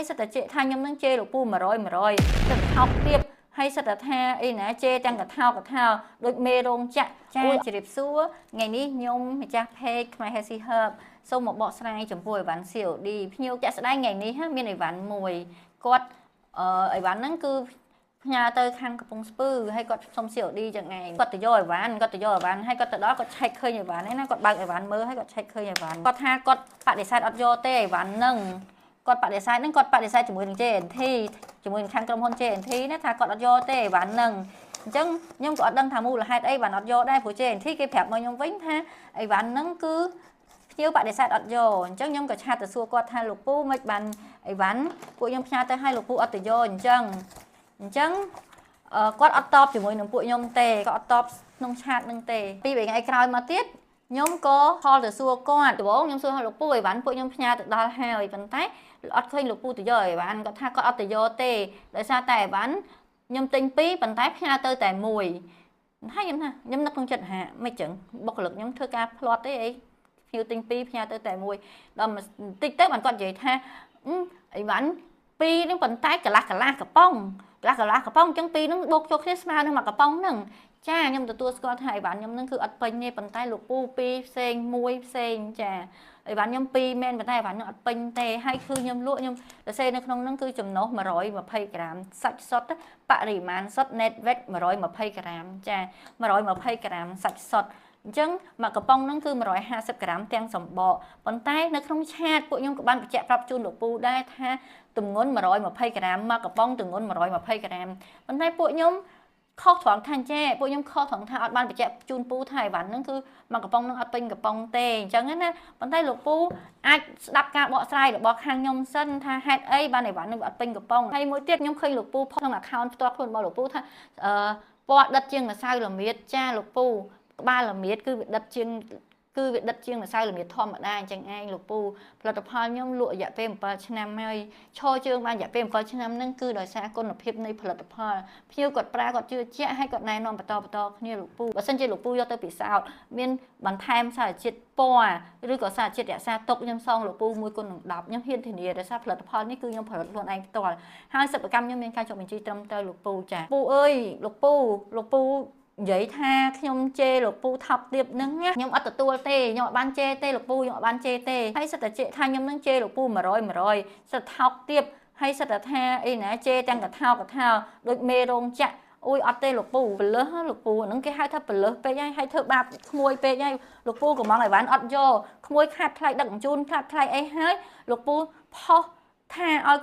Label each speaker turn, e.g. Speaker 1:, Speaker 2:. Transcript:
Speaker 1: ហើយសិតតែជេថាខ្ញុំនឹងជេលោកពូ100ទៅថោកទៀតហើយសិតតែថាអីណាជេទាំងកថាដូចមេរោងចាក់ចាជម្រាបសួរថ្ងៃនេះខ្ញុំម្ចាស់ page ខ្មែរ Healthy Herb សូមមកបកស្រាយចំពោះអីវ៉ាន់ COD ភ្ញៀវចាក់ស្ដែងថ្ងៃនេះមានអីវ៉ាន់មួយគាត់អីវ៉ាន់ហ្នឹងគឺផ្ញើទៅខាងកំពង់ស្ពឺហើយគាត់សុំ COD ចឹងឯងគាត់ទៅយកអីវ៉ាន់ហើយគាត់ទៅដល់គាត់ឆែកឃើញអីវ៉ាន់ហ្នឹងណាគាត់បើកអីវ៉ាន់មើលហើយគាត់ឆែកឃើញអីវ៉ាន់គាត់ថាគាត់បដិសេធអត់យកទេអីវ៉ាន់ហ្នឹងគាត់បដិសេធជាមួយនឹង JNT ជាមួយនឹងខាងក្រុមហ៊ុន JNT ណាថាគាត់អត់យកទេអីវ៉ាន់ហ្នឹងអញ្ចឹងខ្ញុំក៏អត់ដឹងថាមូលហេតុអីបានអត់យកដែរព្រោះ JNT គេប្រាប់មកខ្ញុំវិញថាអីវ៉ាន់ហ្នឹងគឺភ្ញៀវបដិសេធអត់យកអញ្ចឹងខ្ញុំក៏ឆាតទៅសួរគាត់ថាលោកពូមិនបានអីវ៉ាន់ពួកខ្ញុំផ្ញើទៅឲ្យលោកពូអត់ទៅយកអញ្ចឹងគាត់អត់តបជាមួយនឹងពួកខ្ញុំទេគាត់អត់តបក្នុងឆាតនឹងទេពីរថ្ងៃក្រោយមកទៀតខ្ញុំក៏ខលទៅសួរគាត់ដំបូងខ្ញុំសួរឲ្យលោកពូអីវ៉ាន់ពួកខ្ញុំផ្ញើទៅដល់ហើយប៉ុន្តែអត់ឃើញលោកពូទៅយកអីវ៉ាន់គាត់ថាគាត់អត់ទៅយកទេដោយសារតែអីវ៉ាន់ខ្ញុំទិញ2ប៉ុន្តែផ្ញើទៅតែ1ហើយខ្ញុំនឹកក្នុងចិត្តហាមិនចឹងបុគ្គលិកខ្ញុំធ្វើការផ្្លាត់ទេអីភ្ញៀវទិញ2ផ្ញើទៅតែ1ដល់បន្តិចទៅបានគាត់និយាយថាអីវ៉ាន់2នឹងប៉ុន្តែកន្លះកំប៉ុងអញ្ចឹង2នឹងបូកចូលគ្នាស្មើនឹងមួយកំប៉ុងហ្នឹងចាខ្ញុំទទួលស្គាល់ថាអីវ៉ាន់ខ្ញុំនឹងគឺអត់ពេញទេប៉ុន្តែលោកពូ2ផ្សេង1ផ្សេងចាអីវ៉ាន់ខ្ញុំ2មែនប៉ុន្តែអីវ៉ាន់ខ្ញុំអត់ពេញទេហើយគឺខ្ញុំលក់ខ្ញុំសរសេរនៅក្នុងហ្នឹងគឺចំណុះ120ក្រាមសាច់សុទ្ធបរិមាណសុទ្ធ net weight 120ក្រាមចា120ក្រាមសាច់សុទ្ធអញ្ចឹងមួយកំប៉ុងហ្នឹងគឺ150ក្រាមទាំងសម្បកប៉ុន្តែនៅក្នុងឆាតពួកខ្ញុំក៏បានបញ្ជាក់ប្រាប់ជូនលោកពូដែរថាទម្ងន់120ក្រាមមួយកំប៉ុងទម្ងន់120ក្រាមប៉ុន្តែពួកខ្ញុំខុសត្រង់ថាចេះពួកខ្ញុំខុសត្រង់ថាអត់បានបញ្ជាក់ជូនពូថាអីវ៉ាន់ហ្នឹងគឺមួយកំប៉ុងហ្នឹងអត់ពេញកំប៉ុងទេអញ្ចឹងណាប៉ុន្តែលោកពូអាចស្ដាប់ការបកស្រាយរបស់ខាងខ្ញុំសិនថាហេតុអីបានអីវ៉ាន់ហ្នឹងវាអត់ពេញកំប៉ុងហើយមួយទៀតខ្ញុំឃើញលោកពូផុសក្នុង account ផ្ទាល់ខ្លួនរបស់លោកពូថាពណ៌ដិតជាងម្សៅល្មៀតចាលោកពូក្បាលល្មៀតគឺវាដិតជាងម្សៅល្មៀតធម្មតាអញ្ចឹងឯងលោកពូផលិតផលខ្ញុំលក់រយៈពេល7ឆ្នាំហើយឈរជើងបានរយៈពេល7ឆ្នាំហ្នឹងគឺដោយសារគុណភាពនៃផលិតផលភ្ញៀវគាត់ប្រើគាត់ជឿជាក់ហើយគាត់ណែនាំបន្តគ្នាលោកពូបើសិនជាលោកពូយកទៅពិសោធន៍មានបន្ថែមសារជាតិពណ៌ឬក៏សារជាតិរក្សាទុកខ្ញុំសងលោកពូ1គុណនឹង10ខ្ញុំហ៊ានធានាដោយសារផលិតផលនេះគឺខ្ញុំផលិតខ្លួនឯងផ្ទាល់ហើយសិប្បកម្មខ្ញុំមានការចុះបញ្ជីត្រឹមត្រូវលោកពូចាពូអើយលោកពូនិយាយថាខ្ញុំជេរលោកពូថប់ទៀតហ្នឹងខ្ញុំអត់ទទួលទេខ្ញុំអត់បានជេរទេលោកពូខ្ញុំអត់បានជេរទេហើយសិតតែជេរថាខ្ញុំនឹងជេរលោកពូ100សិតថោកទៀតហើយសិតតែថាអីណាជេរទាំងកថាដូចមេរោងចាក់អូយអត់ទេលោកពូបលឹះលោកពូហ្នឹងគេហៅថាបលឹះពេកហើយធ្វើបាបក្មួយពេកហើយលោកពូកំងអីវ៉ាន់អត់យកក្មួយខាត់ថ្លៃដឹកជញ្ជូនខាត់ថ្លៃអីហើយលោកពូផុសថាឲ្យ